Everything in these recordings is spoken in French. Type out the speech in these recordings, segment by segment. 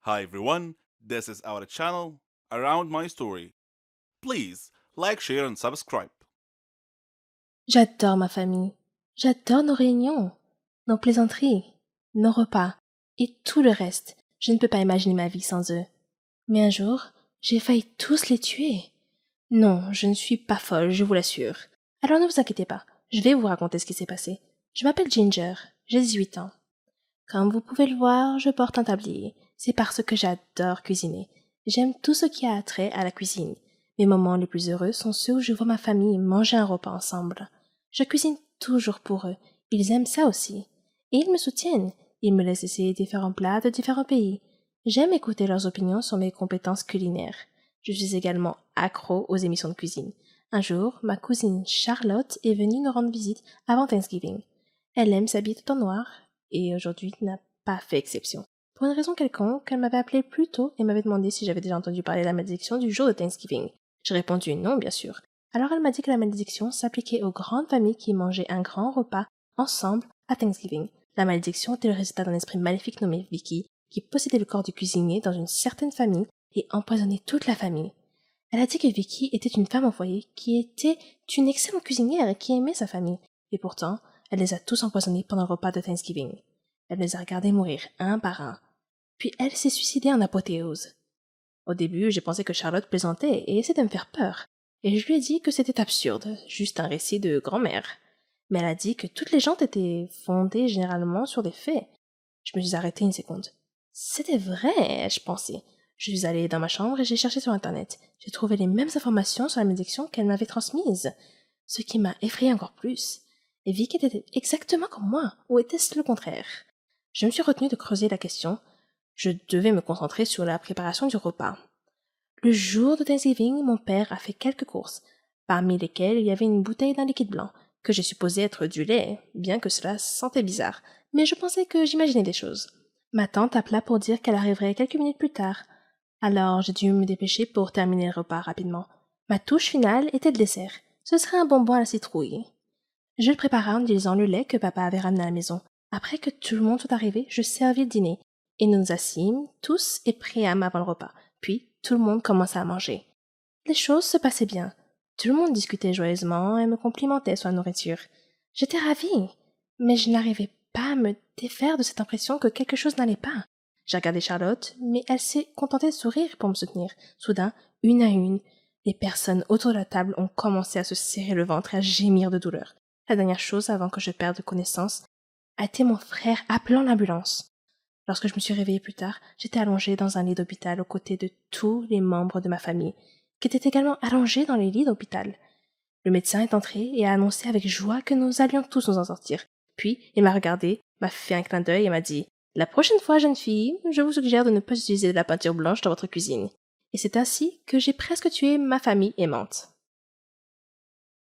Hi everyone, this is our channel Around My Story. Please like, share and subscribe. J'adore ma famille. J'adore nos réunions, nos plaisanteries, nos repas et tout le reste. Je ne peux pas imaginer ma vie sans eux. Mais un jour, j'ai failli tous les tuer. Non, je ne suis pas folle, je vous l'assure. Alors ne vous inquiétez pas, je vais vous raconter ce qui s'est passé. Je m'appelle Ginger, j'ai 18 ans. Comme vous pouvez le voir, je porte un tablier. C'est parce que j'adore cuisiner. J'aime tout ce qui a trait à la cuisine. Mes moments les plus heureux sont ceux où je vois ma famille manger un repas ensemble. Je cuisine toujours pour eux. Ils aiment ça aussi. Et ils me soutiennent. Ils me laissent essayer différents plats de différents pays. J'aime écouter leurs opinions sur mes compétences culinaires. Je suis également accro aux émissions de cuisine. Un jour, ma cousine Charlotte est venue nous rendre visite avant Thanksgiving. Elle aime s'habiller tout en noir et aujourd'hui n'a pas fait exception. Pour une raison quelconque, elle m'avait appelé plus tôt et m'avait demandé si j'avais déjà entendu parler de la malédiction du jour de Thanksgiving. J'ai répondu non, bien sûr. Alors elle m'a dit que la malédiction s'appliquait aux grandes familles qui mangeaient un grand repas ensemble à Thanksgiving. La malédiction était le résultat d'un esprit maléfique nommé Vicky, qui possédait le corps du cuisinier dans une certaine famille et empoisonnait toute la famille. Elle a dit que Vicky était une femme au foyer qui était une excellente cuisinière et qui aimait sa famille. Et pourtant, elle les a tous empoisonnés pendant le repas de Thanksgiving. Elle les a regardés mourir un par un. Puis elle s'est suicidée en apothéose. Au début, j'ai pensé que Charlotte plaisantait et essayait de me faire peur. Et je lui ai dit que c'était absurde, juste un récit de grand-mère. Mais elle a dit que toutes les légendes étaient fondées généralement sur des faits. Je me suis arrêtée une seconde. C'était vrai, ai-je pensé. Je suis allée dans ma chambre et j'ai cherché sur Internet. J'ai trouvé les mêmes informations sur la malédiction qu'elle m'avait transmise, ce qui m'a effrayée encore plus. Et Vicky était exactement comme moi, ou était-ce le contraire? Je me suis retenue de creuser la question. Je devais me concentrer sur la préparation du repas. Le jour de Thanksgiving, mon père a fait quelques courses, parmi lesquelles il y avait une bouteille d'un liquide blanc, que j'ai supposé être du lait, bien que cela sentait bizarre, mais je pensais que j'imaginais des choses. Ma tante appela pour dire qu'elle arriverait quelques minutes plus tard. Alors j'ai dû me dépêcher pour terminer le repas rapidement. Ma touche finale était le dessert. Ce serait un bonbon à la citrouille. Je le préparai en utilisant le lait que papa avait ramené à la maison. Après que tout le monde soit arrivé, je servis le dîner, et nous nous assîmes tous et priâmes avant le repas. Puis tout le monde commença à manger. Les choses se passaient bien. Tout le monde discutait joyeusement et me complimentait sur la nourriture. J'étais ravie, mais je n'arrivais pas à me défaire de cette impression que quelque chose n'allait pas. J'ai regardé Charlotte, mais elle s'est contentée de sourire pour me soutenir. Soudain, une à une, les personnes autour de la table ont commencé à se serrer le ventre et à gémir de douleur. La dernière chose avant que je perde connaissance a été mon frère appelant l'ambulance. Lorsque je me suis réveillée plus tard, j'étais allongée dans un lit d'hôpital aux côtés de tous les membres de ma famille, qui étaient également allongés dans les lits d'hôpital. Le médecin est entré et a annoncé avec joie que nous allions tous nous en sortir. Puis, il m'a regardé, m'a fait un clin d'œil et m'a dit « La prochaine fois, jeune fille, je vous suggère de ne pas utiliser de la peinture blanche dans votre cuisine. » Et c'est ainsi que j'ai presque tué ma famille aimante.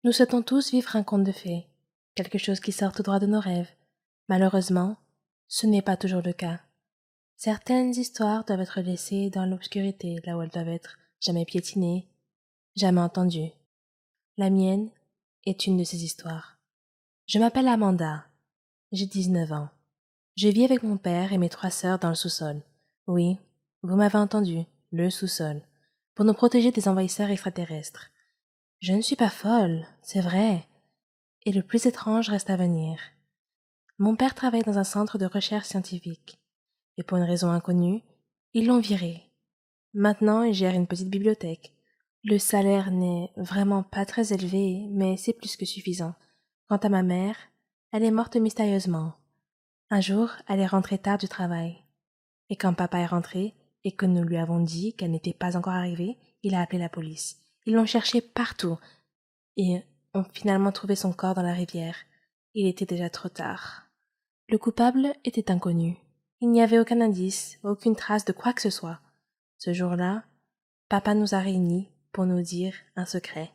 Nous souhaitons tous vivre un conte de fées, quelque chose qui sort tout droit de nos rêves. Malheureusement, ce n'est pas toujours le cas. Certaines histoires doivent être laissées dans l'obscurité, là où elles doivent être jamais piétinées, jamais entendues. La mienne est une de ces histoires. Je m'appelle Amanda. J'ai 19 ans. Je vis avec mon père et mes 3 sœurs dans le sous-sol. Oui, vous m'avez entendu, le sous-sol, pour nous protéger des envahisseurs extraterrestres. Je ne suis pas folle, c'est vrai. Et le plus étrange reste à venir. Mon père travaille dans un centre de recherche scientifique. Et pour une raison inconnue, ils l'ont viré. Maintenant, il gère une petite bibliothèque. Le salaire n'est vraiment pas très élevé, mais c'est plus que suffisant. Quant à ma mère, elle est morte mystérieusement. Un jour, elle est rentrée tard du travail. Et quand papa est rentré, et que nous lui avons dit qu'elle n'était pas encore arrivée, il a appelé la police. Ils l'ont cherchée partout, et ont finalement trouvé son corps dans la rivière. Il était déjà trop tard. Le coupable était inconnu. Il n'y avait aucun indice, aucune trace de quoi que ce soit. Ce jour-là, papa nous a réunis pour nous dire un secret.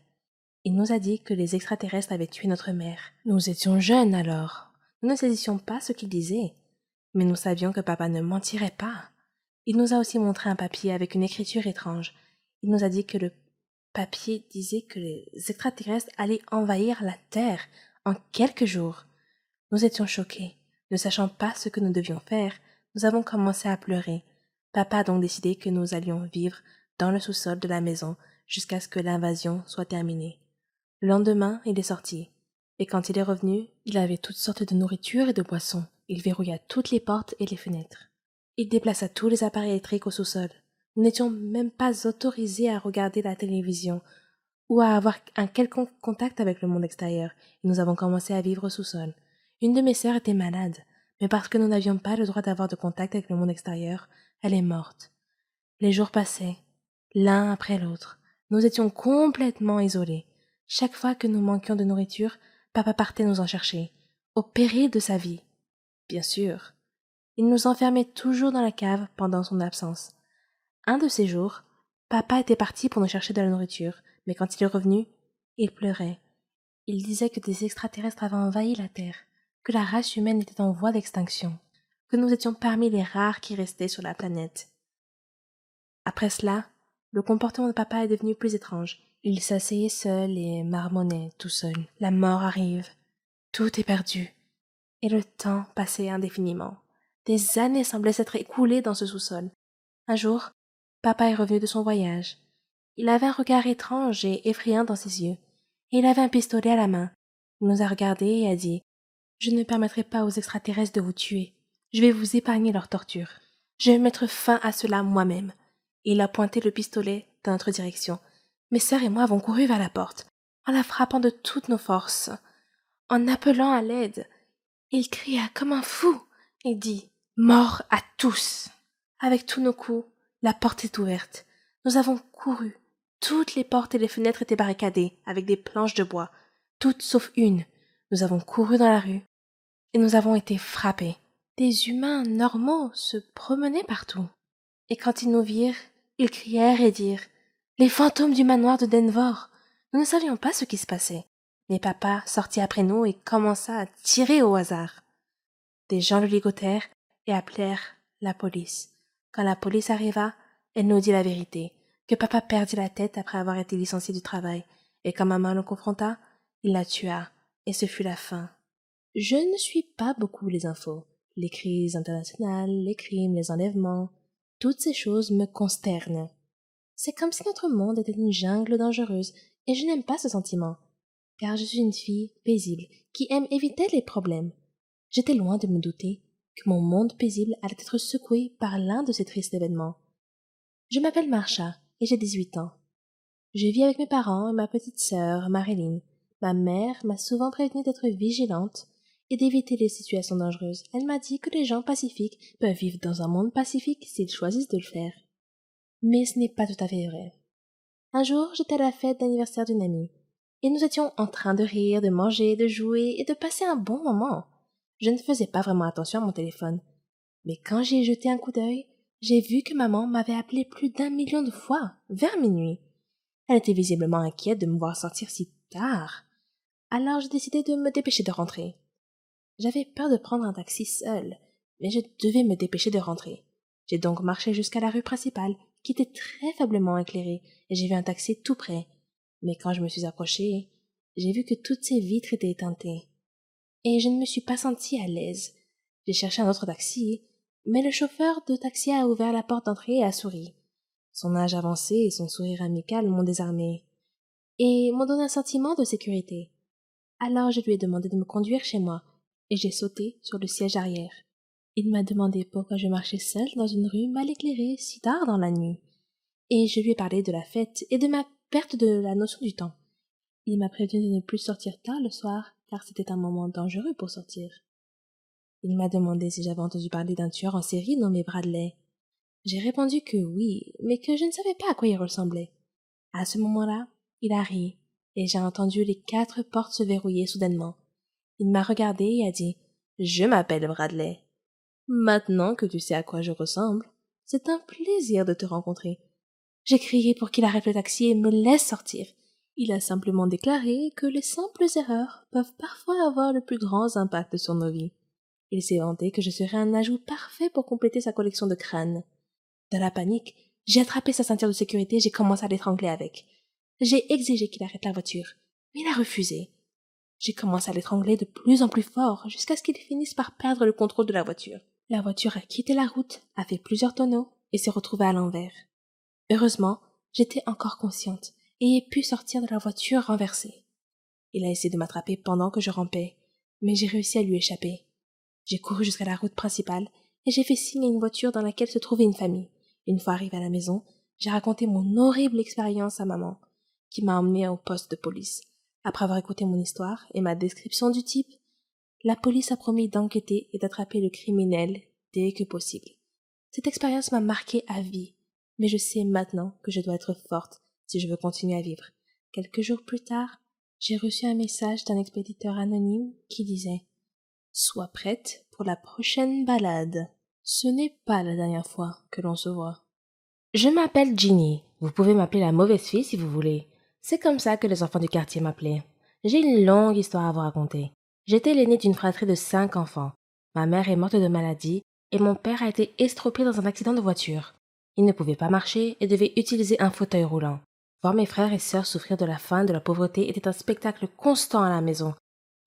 Il nous a dit que les extraterrestres avaient tué notre mère. Nous étions jeunes alors. Nous ne saisissions pas ce qu'il disait. Mais nous savions que papa ne mentirait pas. Il nous a aussi montré un papier avec une écriture étrange. Il nous a dit que le papier disait que les extraterrestres allaient envahir la Terre en quelques jours. Nous étions choqués. Ne sachant pas ce que nous devions faire, nous avons commencé à pleurer. Papa a donc décidé que nous allions vivre dans le sous-sol de la maison jusqu'à ce que l'invasion soit terminée. Le lendemain, il est sorti. Et quand il est revenu, il avait toutes sortes de nourriture et de boissons. Il verrouilla toutes les portes et les fenêtres. Il déplaça tous les appareils électriques au sous-sol. Nous n'étions même pas autorisés à regarder la télévision ou à avoir un quelconque contact avec le monde extérieur, et nous avons commencé à vivre au sous-sol. Une de mes sœurs était malade, mais parce que nous n'avions pas le droit d'avoir de contact avec le monde extérieur, elle est morte. Les jours passaient, l'un après l'autre. Nous étions complètement isolés. Chaque fois que nous manquions de nourriture, papa partait nous en chercher, au péril de sa vie. Bien sûr. Il nous enfermait toujours dans la cave pendant son absence. Un de ces jours, papa était parti pour nous chercher de la nourriture, mais quand il est revenu, il pleurait. Il disait que des extraterrestres avaient envahi la Terre, que la race humaine était en voie d'extinction, que nous étions parmi les rares qui restaient sur la planète. Après cela, le comportement de papa est devenu plus étrange. Il s'asseyait seul et marmonnait tout seul. La mort arrive. Tout est perdu. Et le temps passait indéfiniment. Des années semblaient s'être écoulées dans ce sous-sol. Un jour, papa est revenu de son voyage. Il avait un regard étrange et effrayant dans ses yeux, et il avait un pistolet à la main. Il nous a regardés et a dit « Je ne permettrai pas aux extraterrestres de vous tuer. Je vais vous épargner leur torture. Je vais mettre fin à cela moi-même. » Et il a pointé le pistolet dans notre direction. Mes sœurs et moi avons couru vers la porte, en la frappant de toutes nos forces, en appelant à l'aide. Il cria comme un fou et dit « Mort à tous !» Avec tous nos coups, la porte est ouverte. Nous avons couru. Toutes les portes et les fenêtres étaient barricadées avec des planches de bois, toutes sauf une. Nous avons couru dans la rue et nous avons été frappés. Des humains normaux se promenaient partout. Et quand ils nous virent, ils crièrent et dirent « Les fantômes du manoir de Denver !» Nous ne savions pas ce qui se passait. Mais papa sortit après nous et commença à tirer au hasard. Des gens le ligotèrent et appelèrent la police. Quand la police arriva, elle nous dit la vérité, que papa perdit la tête après avoir été licencié du travail, et quand maman le confronta, il la tua, et ce fut la fin. Je ne suis pas beaucoup les infos. Les crises internationales, les crimes, les enlèvements, toutes ces choses me consternent. C'est comme si notre monde était une jungle dangereuse, et je n'aime pas ce sentiment, car je suis une fille paisible, qui aime éviter les problèmes. J'étais loin de me douter que mon monde paisible allait être secoué par l'un de ces tristes événements. Je m'appelle Marsha, et j'ai 18 ans. Je vis avec mes parents et ma petite sœur, Marilyn. Ma mère m'a souvent prévenue d'être vigilante et d'éviter les situations dangereuses. Elle m'a dit que les gens pacifiques peuvent vivre dans un monde pacifique s'ils choisissent de le faire. Mais ce n'est pas tout à fait vrai. Un jour, j'étais à la fête d'anniversaire d'une amie, et nous étions en train de rire, de manger, de jouer et de passer un bon moment. Je ne faisais pas vraiment attention à mon téléphone, mais quand j'y ai jeté un coup d'œil, j'ai vu que maman m'avait appelé plus d'1 million de fois, vers minuit. Elle était visiblement inquiète de me voir sortir si tard. Alors j'ai décidé de me dépêcher de rentrer. J'avais peur de prendre un taxi seul, mais je devais me dépêcher de rentrer. J'ai donc marché jusqu'à la rue principale, qui était très faiblement éclairée, et j'ai vu un taxi tout près. Mais quand je me suis approchée, j'ai vu que toutes ses vitres étaient éteintées. Et je ne me suis pas sentie à l'aise. J'ai cherché un autre taxi, mais le chauffeur de taxi a ouvert la porte d'entrée et a souri. Son âge avancé et son sourire amical m'ont désarmé, et m'ont donné un sentiment de sécurité. Alors je lui ai demandé de me conduire chez moi, et j'ai sauté sur le siège arrière. Il m'a demandé pourquoi je marchais seule dans une rue mal éclairée si tard dans la nuit, et je lui ai parlé de la fête et de ma perte de la notion du temps. Il m'a prévenu de ne plus sortir tard le soir, car c'était un moment dangereux pour sortir. Il m'a demandé si j'avais entendu parler d'un tueur en série nommé Bradley. J'ai répondu que oui, mais que je ne savais pas à quoi il ressemblait. À ce moment-là, il a ri, et j'ai entendu les 4 portes se verrouiller soudainement. Il m'a regardé et a dit « Je m'appelle Bradley. Maintenant que tu sais à quoi je ressemble, c'est un plaisir de te rencontrer. » J'ai crié pour qu'il arrête le taxi et me laisse sortir. Il a simplement déclaré que les simples erreurs peuvent parfois avoir le plus grand impact sur nos vies. Il s'est vanté que je serais un ajout parfait pour compléter sa collection de crânes. Dans la panique, j'ai attrapé sa ceinture de sécurité et j'ai commencé à l'étrangler avec. J'ai exigé qu'il arrête la voiture, mais il a refusé. J'ai commencé à l'étrangler de plus en plus fort jusqu'à ce qu'il finisse par perdre le contrôle de la voiture. La voiture a quitté la route, a fait plusieurs tonneaux et s'est retrouvé à l'envers. Heureusement, j'étais encore consciente et ai pu sortir de la voiture renversée. Il a essayé de m'attraper pendant que je rampais, mais j'ai réussi à lui échapper. J'ai couru jusqu'à la route principale et j'ai fait signe à une voiture dans laquelle se trouvait une famille. Une fois arrivée à la maison, j'ai raconté mon horrible expérience à maman, qui m'a emmenée au poste de police. Après avoir écouté mon histoire et ma description du type, la police a promis d'enquêter et d'attraper le criminel dès que possible. Cette expérience m'a marquée à vie, mais je sais maintenant que je dois être forte si je veux continuer à vivre. Quelques jours plus tard, j'ai reçu un message d'un expéditeur anonyme qui disait « Sois prête pour la prochaine balade. Ce n'est pas la dernière fois que l'on se voit. » Je m'appelle Ginny. Vous pouvez m'appeler la mauvaise fille si vous voulez. C'est comme ça que les enfants du quartier m'appelaient. J'ai une longue histoire à vous raconter. J'étais l'aînée d'une fratrie de 5 enfants. Ma mère est morte de maladie et mon père a été estropié dans un accident de voiture. Il ne pouvait pas marcher et devait utiliser un fauteuil roulant. Voir mes frères et sœurs souffrir de la faim et de la pauvreté était un spectacle constant à la maison.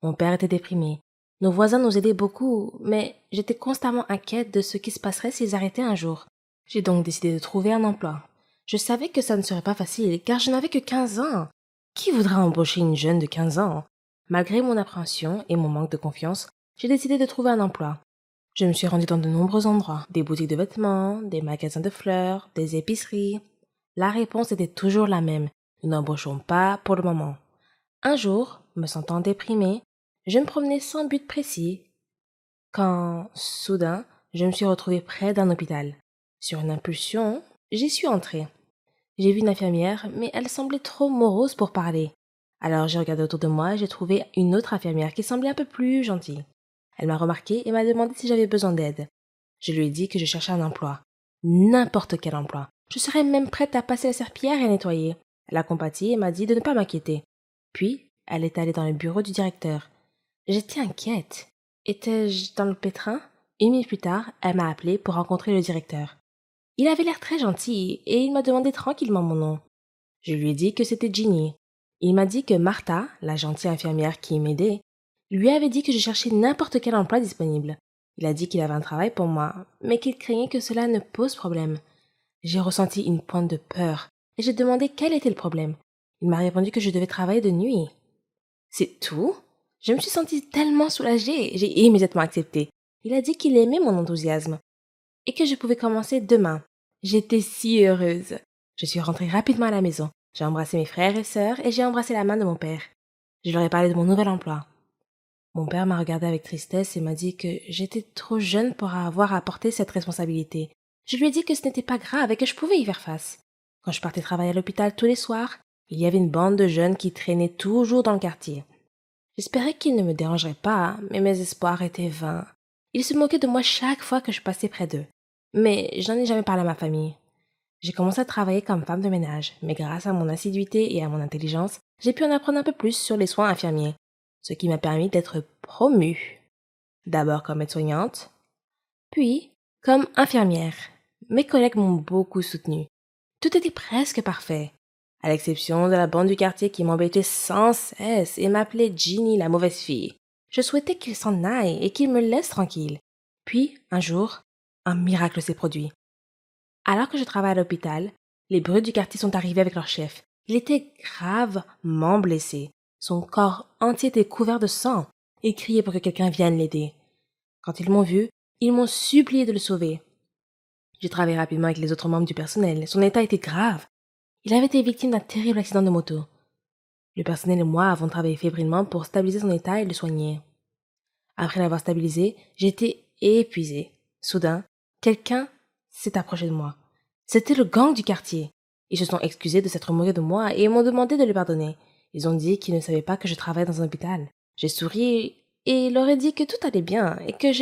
Mon père était déprimé. Nos voisins nous aidaient beaucoup, mais j'étais constamment inquiète de ce qui se passerait s'ils arrêtaient un jour. J'ai donc décidé de trouver un emploi. Je savais que ça ne serait pas facile, car je n'avais que 15 ans. Qui voudra embaucher une jeune de 15 ans? Malgré mon appréhension et mon manque de confiance, j'ai décidé de trouver un emploi. Je me suis rendue dans de nombreux endroits, des boutiques de vêtements, des magasins de fleurs, des épiceries. La réponse était toujours la même. Nous n'embauchons pas pour le moment. Un jour, me sentant déprimée, je me promenais sans but précis, quand, soudain, je me suis retrouvée près d'un hôpital. Sur une impulsion, j'y suis entrée. J'ai vu une infirmière, mais elle semblait trop morose pour parler. Alors j'ai regardé autour de moi et j'ai trouvé une autre infirmière qui semblait un peu plus gentille. Elle m'a remarqué et m'a demandé si j'avais besoin d'aide. Je lui ai dit que je cherchais un emploi. N'importe quel emploi. Je serais même prête à passer la serpillière et à nettoyer. Elle a compati et m'a dit de ne pas m'inquiéter. Puis, elle est allée dans le bureau du directeur. J'étais inquiète. Étais-je dans le pétrin? 1 minute plus tard, elle m'a appelée pour rencontrer le directeur. Il avait l'air très gentil et il m'a demandé tranquillement mon nom. Je lui ai dit que c'était Ginny. Il m'a dit que Martha, la gentille infirmière qui m'aidait, lui avait dit que je cherchais n'importe quel emploi disponible. Il a dit qu'il avait un travail pour moi, mais qu'il craignait que cela ne pose problème. J'ai ressenti une pointe de peur et j'ai demandé quel était le problème. Il m'a répondu que je devais travailler de nuit. C'est tout? Je me suis sentie tellement soulagée, j'ai immédiatement accepté. Il a dit qu'il aimait mon enthousiasme et que je pouvais commencer demain. J'étais si heureuse. Je suis rentrée rapidement à la maison. J'ai embrassé mes frères et sœurs et j'ai embrassé la main de mon père. Je leur ai parlé de mon nouvel emploi. Mon père m'a regardé avec tristesse et m'a dit que j'étais trop jeune pour avoir à porter cette responsabilité. Je lui ai dit que ce n'était pas grave et que je pouvais y faire face. Quand je partais travailler à l'hôpital tous les soirs, il y avait une bande de jeunes qui traînaient toujours dans le quartier. J'espérais qu'ils ne me dérangeraient pas, mais mes espoirs étaient vains. Ils se moquaient de moi chaque fois que je passais près d'eux. Mais je n'en ai jamais parlé à ma famille. J'ai commencé à travailler comme femme de ménage, mais grâce à mon assiduité et à mon intelligence, j'ai pu en apprendre un peu plus sur les soins infirmiers, ce qui m'a permis d'être promue. D'abord comme aide-soignante, puis comme infirmière. Mes collègues m'ont beaucoup soutenue. Tout était presque parfait, à l'exception de la bande du quartier qui m'embêtait sans cesse et m'appelait Ginny la mauvaise fille. Je souhaitais qu'ils s'en aillent et qu'ils me laissent tranquille. Puis, un jour, un miracle s'est produit. Alors que je travaillais à l'hôpital, les brutes du quartier sont arrivés avec leur chef. Il était gravement blessé. Son corps entier était couvert de sang et criait pour que quelqu'un vienne l'aider. Quand ils m'ont vu, ils m'ont supplié de le sauver. J'ai travaillé rapidement avec les autres membres du personnel. Son état était grave. Il avait été victime d'un terrible accident de moto. Le personnel et moi avons travaillé fébrilement pour stabiliser son état et le soigner. Après l'avoir stabilisé, j'étais épuisée. Soudain, quelqu'un s'est approché de moi. C'était le gang du quartier. Ils se sont excusés de s'être moqués de moi et m'ont demandé de les pardonner. Ils ont dit qu'ils ne savaient pas que je travaillais dans un hôpital. J'ai souri et leur ai dit que tout allait bien et que je